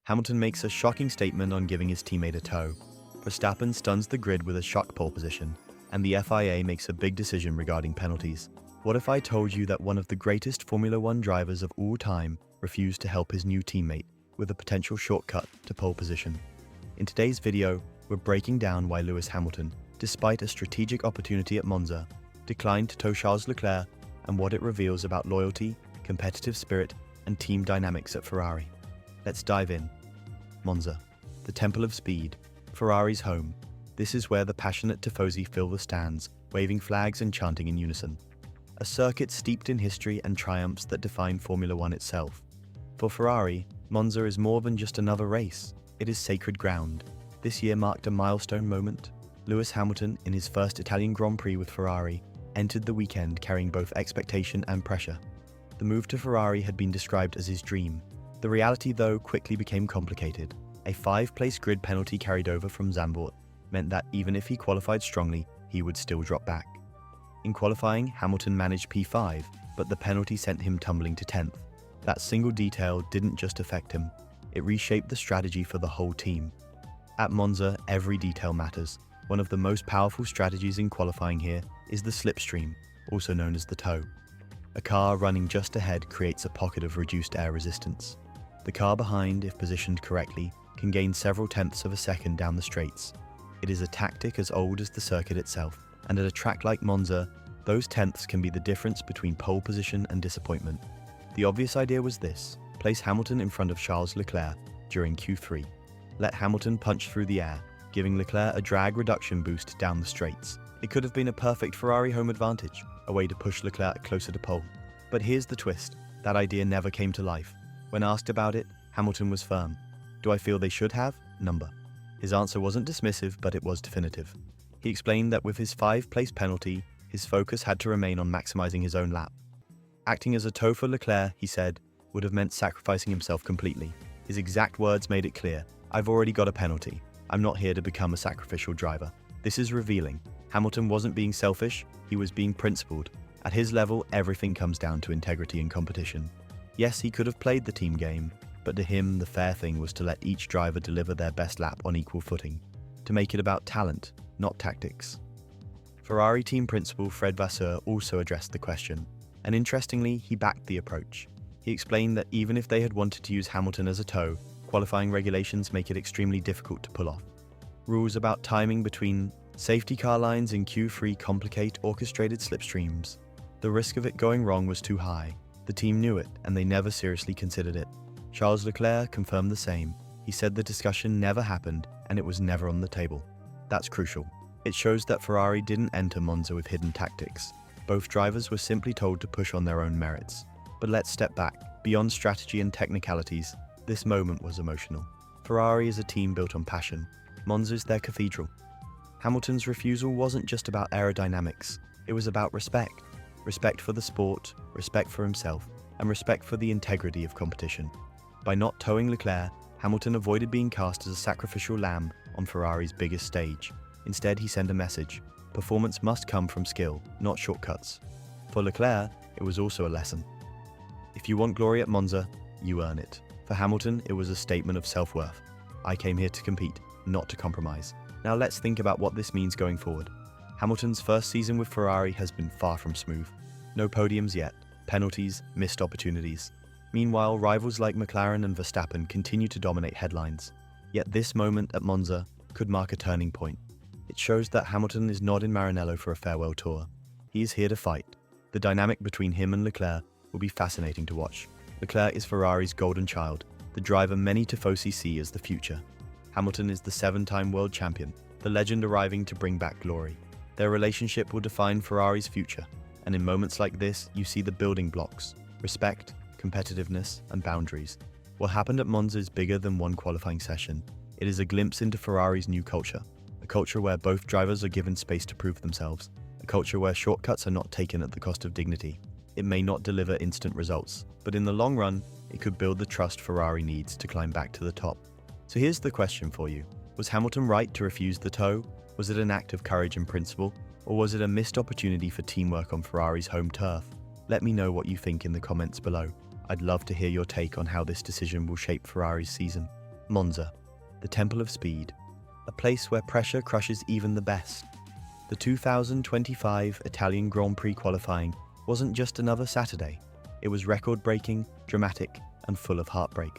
Hamilton makes a shocking statement on giving his teammate a tow. Verstappen stuns the grid with a shock pole position, and the FIA makes a big decision regarding penalties. What if I told you that one of the greatest Formula One drivers of all time refused to help his new teammate with a potential shortcut to pole position? In today's video, we're breaking down why Lewis Hamilton, despite a strategic opportunity at Monza, declined to tow Charles Leclerc and what it reveals about loyalty, competitive spirit, and team dynamics at Ferrari. Let's dive in. Monza, the temple of speed, Ferrari's home. This is where the passionate tifosi fill the stands, waving flags and chanting in unison. A circuit steeped in history and triumphs that define Formula One itself. For Ferrari, Monza is more than just another race. It is sacred ground. This year marked a milestone moment. Lewis Hamilton, in his first Italian Grand Prix with Ferrari, entered the weekend carrying both expectation and pressure. The move to Ferrari had been described as his dream. The reality, though, quickly became complicated. A 5-place grid penalty carried over from Zandvoort meant that even if he qualified strongly, he would still drop back. In qualifying, Hamilton managed P5, but the penalty sent him tumbling to 10th. That single detail didn't just affect him, it reshaped the strategy for the whole team. At Monza, every detail matters. One of the most powerful strategies in qualifying here is the slipstream, also known as the tow. A car running just ahead creates a pocket of reduced air resistance. The car behind, if positioned correctly, can gain several tenths of a second down the straights. It is a tactic as old as the circuit itself, and at a track like Monza, those tenths can be the difference between pole position and disappointment. The obvious idea was this: place Hamilton in front of Charles Leclerc during Q3. Let Hamilton punch through the air, giving Leclerc a drag reduction boost down the straights. It could have been a perfect Ferrari home advantage, a way to push Leclerc closer to pole. But here's the twist: that idea never came to life. When asked about it, Hamilton was firm. Do I feel they should have? Number. His answer wasn't dismissive, but it was definitive. He explained that with his 5-place penalty, his focus had to remain on maximizing his own lap. Acting as a tow for Leclerc, he said, would have meant sacrificing himself completely. His exact words made it clear: "I've already got a penalty. I'm not here to become a sacrificial driver." This is revealing. Hamilton wasn't being selfish, he was being principled. At his level, everything comes down to integrity and competition. Yes, he could have played the team game, but to him, the fair thing was to let each driver deliver their best lap on equal footing, to make it about talent, not tactics. Ferrari team principal Fred Vasseur also addressed the question, and interestingly, he backed the approach. He explained that even if they had wanted to use Hamilton as a tow, qualifying regulations make it extremely difficult to pull off. Rules about timing between safety car lines in Q3 complicate orchestrated slipstreams. The risk of it going wrong was too high. The team knew it, and they never seriously considered it. Charles Leclerc confirmed the same. He said the discussion never happened, and it was never on the table. That's crucial. It shows that Ferrari didn't enter Monza with hidden tactics. Both drivers were simply told to push on their own merits. But let's step back. Beyond strategy and technicalities, this moment was emotional. Ferrari is a team built on passion. Monza's their cathedral. Hamilton's refusal wasn't just about aerodynamics. It was about respect. Respect for the sport, respect for himself, and respect for the integrity of competition. By not towing Leclerc, Hamilton avoided being cast as a sacrificial lamb on Ferrari's biggest stage. Instead, he sent a message: performance must come from skill, not shortcuts. For Leclerc, it was also a lesson. If you want glory at Monza, you earn it. For Hamilton, it was a statement of self-worth. I came here to compete, not to compromise. Now let's think about what this means going forward. Hamilton's first season with Ferrari has been far from smooth. No podiums yet, penalties, missed opportunities. Meanwhile, rivals like McLaren and Verstappen continue to dominate headlines. Yet this moment at Monza could mark a turning point. It shows that Hamilton is not in Maranello for a farewell tour. He is here to fight. The dynamic between him and Leclerc will be fascinating to watch. Leclerc is Ferrari's golden child, the driver many tifosi see as the future. Hamilton is the 7-time world champion, the legend arriving to bring back glory. Their relationship will define Ferrari's future, and in moments like this, you see the building blocks: respect, competitiveness, and boundaries. What happened at Monza is bigger than one qualifying session. It is a glimpse into Ferrari's new culture, a culture where both drivers are given space to prove themselves, a culture where shortcuts are not taken at the cost of dignity. It may not deliver instant results, but in the long run, it could build the trust Ferrari needs to climb back to the top. So here's the question for you. Was Hamilton right to refuse the tow? Was it an act of courage and principle? Or was it a missed opportunity for teamwork on Ferrari's home turf? Let me know what you think in the comments below. I'd love to hear your take on how this decision will shape Ferrari's season. Monza, the temple of speed, a place where pressure crushes even the best. The 2025 Italian Grand Prix qualifying wasn't just another Saturday. It was record-breaking, dramatic, and full of heartbreak.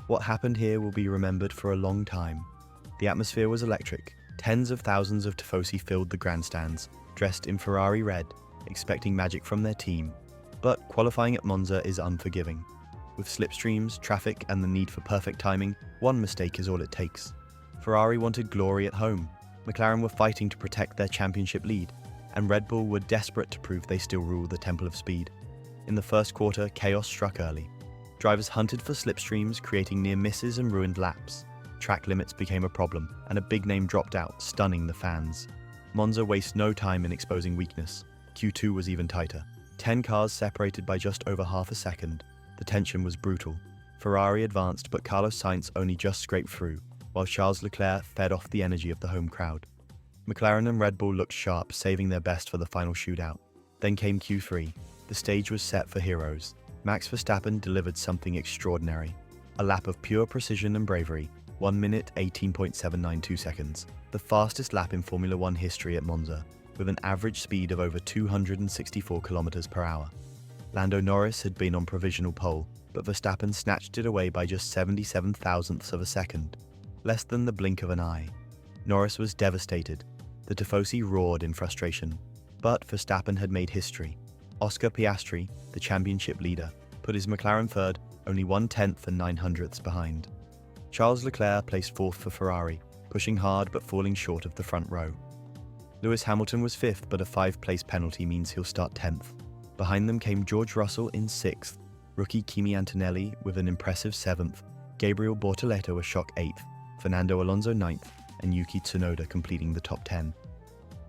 What happened here will be remembered for a long time. The atmosphere was electric. Tens of thousands of tifosi filled the grandstands, dressed in Ferrari red, expecting magic from their team. But qualifying at Monza is unforgiving. With slipstreams, traffic, and the need for perfect timing, one mistake is all it takes. Ferrari wanted glory at home. McLaren were fighting to protect their championship lead, and Red Bull were desperate to prove they still rule the Temple of Speed. In the first quarter, chaos struck early. Drivers hunted for slipstreams, creating near misses and ruined laps. Track limits became a problem, and a big name dropped out, stunning the fans. Monza wasted no time in exposing weakness. Q2 was even tighter. 10 cars separated by just over half a second. The tension was brutal. Ferrari advanced, but Carlos Sainz only just scraped through, while Charles Leclerc fed off the energy of the home crowd. McLaren and Red Bull looked sharp, saving their best for the final shootout. Then came Q3. The stage was set for heroes. Max Verstappen delivered something extraordinary. A lap of pure precision and bravery, 1 minute 18.792 seconds. The fastest lap in Formula One history at Monza, with an average speed of over 264 kilometers per hour. Lando Norris had been on provisional pole, but Verstappen snatched it away by just 77 thousandths of a second, less than the blink of an eye. Norris was devastated. The tifosi roared in frustration. But Verstappen had made history. Oscar Piastri, the championship leader, put his McLaren third, only 1/10 and 900ths behind. Charles Leclerc placed fourth for Ferrari, pushing hard but falling short of the front row. Lewis Hamilton was fifth, but a 5-place penalty means he'll start 10th. Behind them came George Russell in 6th, rookie Kimi Antonelli with an impressive 7th, Gabriel Bortoleto a shock 8th, Fernando Alonso 9th, and Yuki Tsunoda completing the top 10.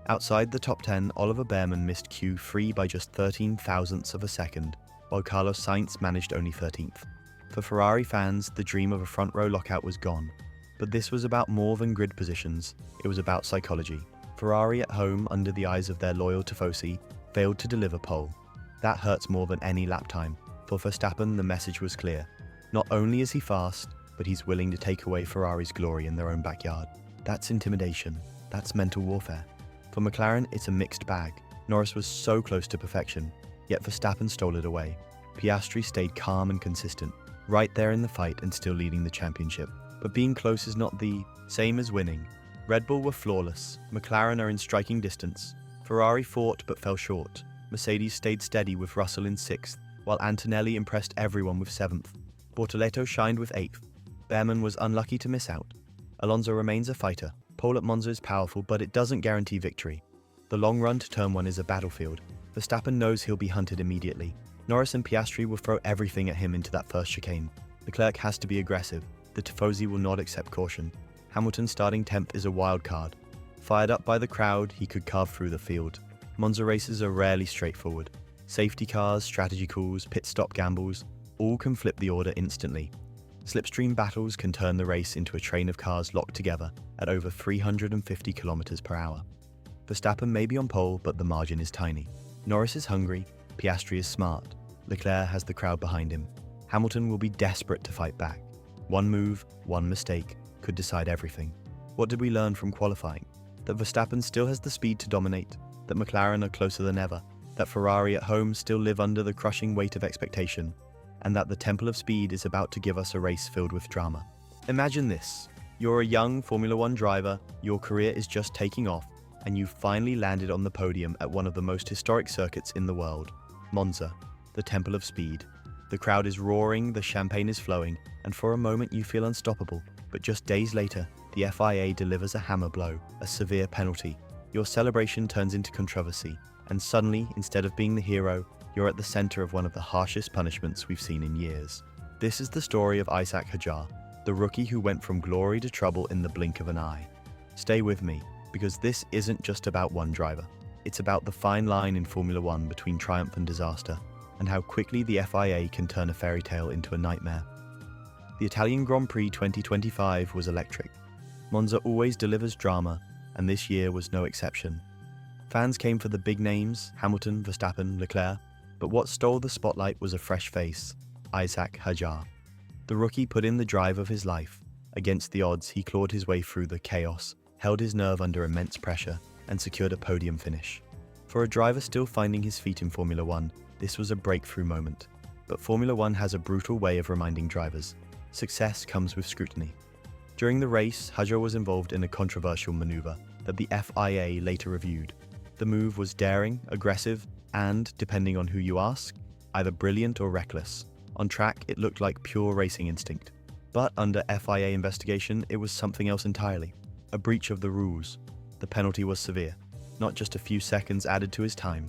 Outside the top 10, Oliver Behrman missed Q3 by just 13 thousandths of a second, while Carlos Sainz managed only 13th. For Ferrari fans, the dream of a front row lockout was gone. But this was about more than grid positions, it was about psychology. Ferrari at home, under the eyes of their loyal tifosi, failed to deliver pole. That hurts more than any lap time. For Verstappen, the message was clear. Not only is he fast, but he's willing to take away Ferrari's glory in their own backyard. That's intimidation. That's mental warfare. For McLaren, it's a mixed bag. Norris was so close to perfection, yet Verstappen stole it away. Piastri stayed calm and consistent, right there in the fight and still leading the championship. But being close is not the same as winning. Red Bull were flawless. McLaren are in striking distance. Ferrari fought but fell short. Mercedes stayed steady with Russell in 6th, while Antonelli impressed everyone with 7th. Bortoleto shined with 8th. Behrman was unlucky to miss out. Alonso remains a fighter. Pole at Monza is powerful, but it doesn't guarantee victory. The long run to turn 1 is a battlefield. Verstappen knows he'll be hunted immediately. Norris and Piastri will throw everything at him into that first chicane. Leclerc has to be aggressive. The tifosi will not accept caution. Hamilton starting 10th is a wild card. Fired up by the crowd, he could carve through the field. Monza races are rarely straightforward. Safety cars, strategy calls, pit stop gambles, all can flip the order instantly. Slipstream battles can turn the race into a train of cars locked together at over 350 kilometers per hour. Verstappen may be on pole, but the margin is tiny. Norris is hungry, Piastri is smart, Leclerc has the crowd behind him. Hamilton will be desperate to fight back. One move, one mistake, could decide everything. What did we learn from qualifying? That Verstappen still has the speed to dominate, that McLaren are closer than ever, that Ferrari at home still live under the crushing weight of expectation, and that the Temple of Speed is about to give us a race filled with drama. Imagine this. You're a young Formula One driver, your career is just taking off, and you've finally landed on the podium at one of the most historic circuits in the world, Monza, the Temple of Speed. The crowd is roaring, the champagne is flowing, and for a moment you feel unstoppable. But just days later, the FIA delivers a hammer blow, a severe penalty. Your celebration turns into controversy, and suddenly, instead of being the hero, you're at the center of one of the harshest punishments we've seen in years. This is the story of Isaac Hajar, the rookie who went from glory to trouble in the blink of an eye. Stay with me, because this isn't just about one driver. It's about the fine line in Formula One between triumph and disaster, and how quickly the FIA can turn a fairy tale into a nightmare. The Italian Grand Prix 2025 was electric. Monza always delivers drama, and this year was no exception. Fans came for the big names, Hamilton, Verstappen, Leclerc, but what stole the spotlight was a fresh face, Isaac Hajar. The rookie put in the drive of his life. Against the odds, he clawed his way through the chaos, held his nerve under immense pressure, and secured a podium finish. For a driver still finding his feet in Formula One, this was a breakthrough moment. But Formula One has a brutal way of reminding drivers. Success comes with scrutiny. During the race, Hajar was involved in a controversial maneuver that the FIA later reviewed. The move was daring, aggressive, and, depending on who you ask, either brilliant or reckless. On track, it looked like pure racing instinct. But under FIA investigation, it was something else entirely. A breach of the rules. The penalty was severe. Not just a few seconds added to his time.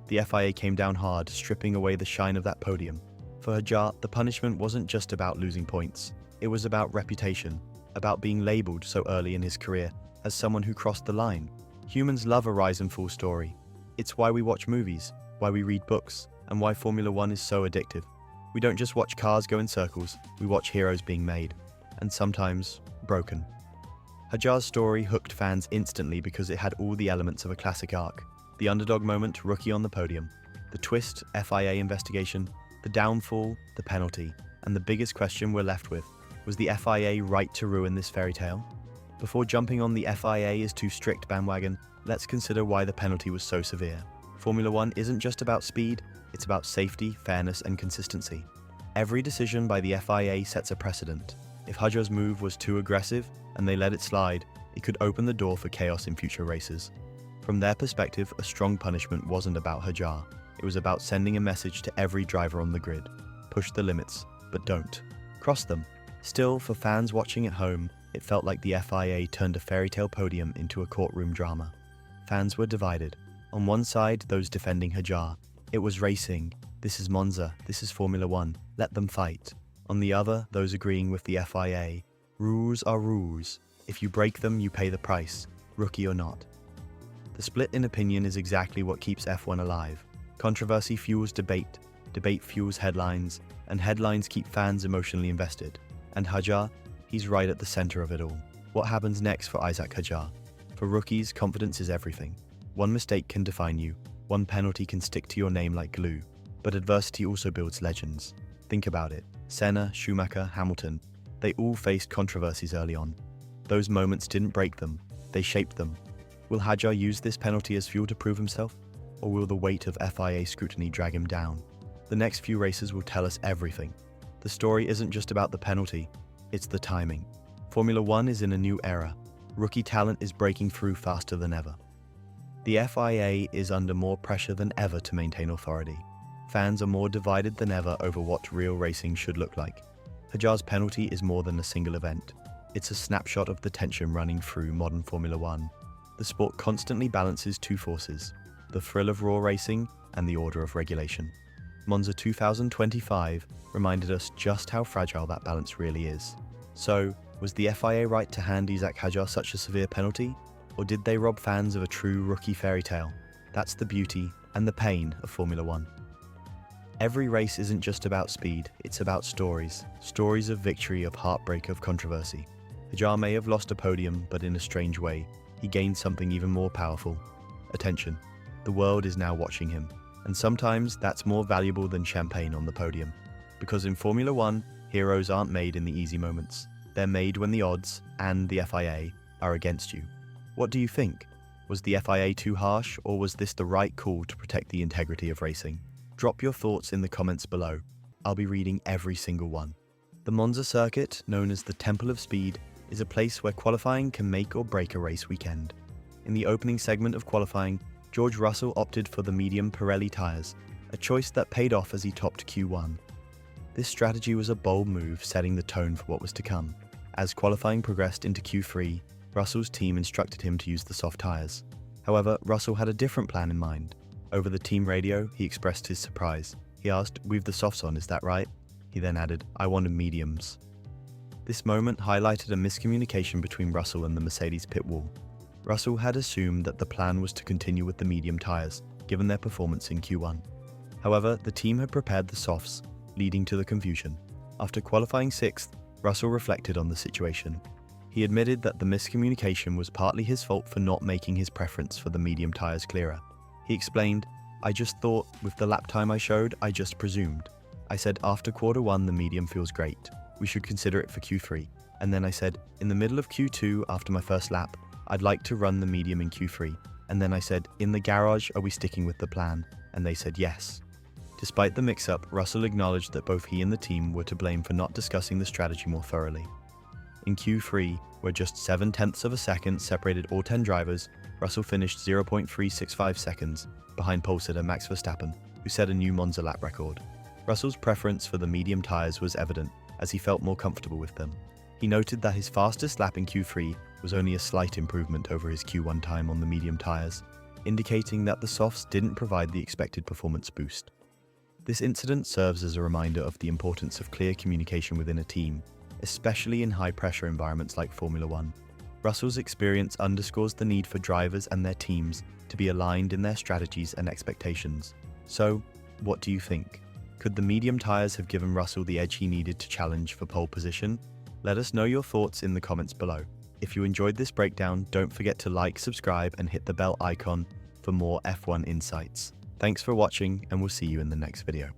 The FIA came down hard, stripping away the shine of that podium. For Hajar, the punishment wasn't just about losing points. It was about reputation, about being labelled so early in his career as someone who crossed the line. Humans love a rise and fall story. It's why we watch movies, why we read books, and why Formula One is so addictive. We don't just watch cars go in circles, we watch heroes being made, and sometimes broken. Hajar's story hooked fans instantly because it had all the elements of a classic arc. The underdog moment, rookie on the podium. The twist, FIA investigation. The downfall, the penalty. And the biggest question we're left with, was the FIA right to ruin this fairy tale? Before jumping on the FIA is too strict bandwagon, let's consider why the penalty was so severe. Formula One isn't just about speed, it's about safety, fairness, and consistency. Every decision by the FIA sets a precedent. If Hajar's move was too aggressive and they let it slide, it could open the door for chaos in future races. From their perspective, a strong punishment wasn't about Hajar. It was about sending a message to every driver on the grid. Push the limits, but don't cross them. Still, for fans watching at home, it felt like the FIA turned a fairy tale podium into a courtroom drama. Fans were divided. On one side, those defending Hajar. It was racing. This is Monza. This is Formula One. Let them fight. On the other, those agreeing with the FIA. Rules are rules. If you break them, you pay the price, rookie or not. The split in opinion is exactly what keeps F1 alive. Controversy fuels debate, debate fuels headlines, and headlines keep fans emotionally invested. And Hajar, he's right at the center of it all. What happens next for Isaac Hajar? For rookies, confidence is everything. One mistake can define you, one penalty can stick to your name like glue. But adversity also builds legends. Think about it. Senna, Schumacher, Hamilton, they all faced controversies early on. Those moments didn't break them, they shaped them. Will Hajar use this penalty as fuel to prove himself? Or will the weight of FIA scrutiny drag him down? The next few races will tell us everything. The story isn't just about the penalty, it's the timing. Formula One is in a new era. Rookie talent is breaking through faster than ever. The FIA is under more pressure than ever to maintain authority. Fans are more divided than ever over what real racing should look like. Hajar's penalty is more than a single event. It's a snapshot of the tension running through modern Formula One. The sport constantly balances two forces, the thrill of raw racing and the order of regulation. Monza 2025 reminded us just how fragile that balance really is. So, was the FIA right to hand Isaac Hajar such a severe penalty? Or did they rob fans of a true rookie fairy tale? That's the beauty and the pain of Formula One. Every race isn't just about speed, it's about stories. Stories of victory, of heartbreak, of controversy. Hajar may have lost a podium, but in a strange way, he gained something even more powerful. Attention. The world is now watching him. And sometimes that's more valuable than champagne on the podium. Because in Formula One, heroes aren't made in the easy moments. They're made when the odds, and the FIA, are against you. What do you think? Was the FIA too harsh, or was this the right call to protect the integrity of racing? Drop your thoughts in the comments below. I'll be reading every single one. The Monza circuit, known as the Temple of Speed, is a place where qualifying can make or break a race weekend. In the opening segment of qualifying, George Russell opted for the medium Pirelli tyres, a choice that paid off as he topped Q1. This strategy was a bold move, setting the tone for what was to come. As qualifying progressed into Q3, Russell's team instructed him to use the soft tyres. However, Russell had a different plan in mind. Over the team radio, he expressed his surprise. He asked, "We've the softs on, is that right?" He then added, "I wanted mediums." This moment highlighted a miscommunication between Russell and the Mercedes pit wall. Russell had assumed that the plan was to continue with the medium tyres, given their performance in Q1. However, the team had prepared the softs, leading to the confusion. After qualifying 6th, Russell reflected on the situation. He admitted that the miscommunication was partly his fault for not making his preference for the medium tyres clearer. He explained, "I just thought, with the lap time I showed, I just presumed. I said after Q1 the medium feels great. We should consider it for Q3. And then I said, in the middle of Q2 after my first lap, I'd like to run the medium in Q3. And then I said, in the garage, are we sticking with the plan? And they said yes. Despite the mix-up, Russell acknowledged that both he and the team were to blame for not discussing the strategy more thoroughly. In Q3, where just 0.7 of a second separated all 10 drivers, Russell finished 0.365 seconds behind pole sitter Max Verstappen, who set a new Monza lap record. Russell's preference for the medium tyres was evident, as he felt more comfortable with them. He noted that his fastest lap in Q3 was only a slight improvement over his Q1 time on the medium tyres, indicating that the softs didn't provide the expected performance boost. This incident serves as a reminder of the importance of clear communication within a team, especially in high-pressure environments like Formula One. Russell's experience underscores the need for drivers and their teams to be aligned in their strategies and expectations. So, what do you think? Could the medium tyres have given Russell the edge he needed to challenge for pole position? Let us know your thoughts in the comments below. If you enjoyed this breakdown, don't forget to like, subscribe, and hit the bell icon for more F1 insights. Thanks for watching, and we'll see you in the next video.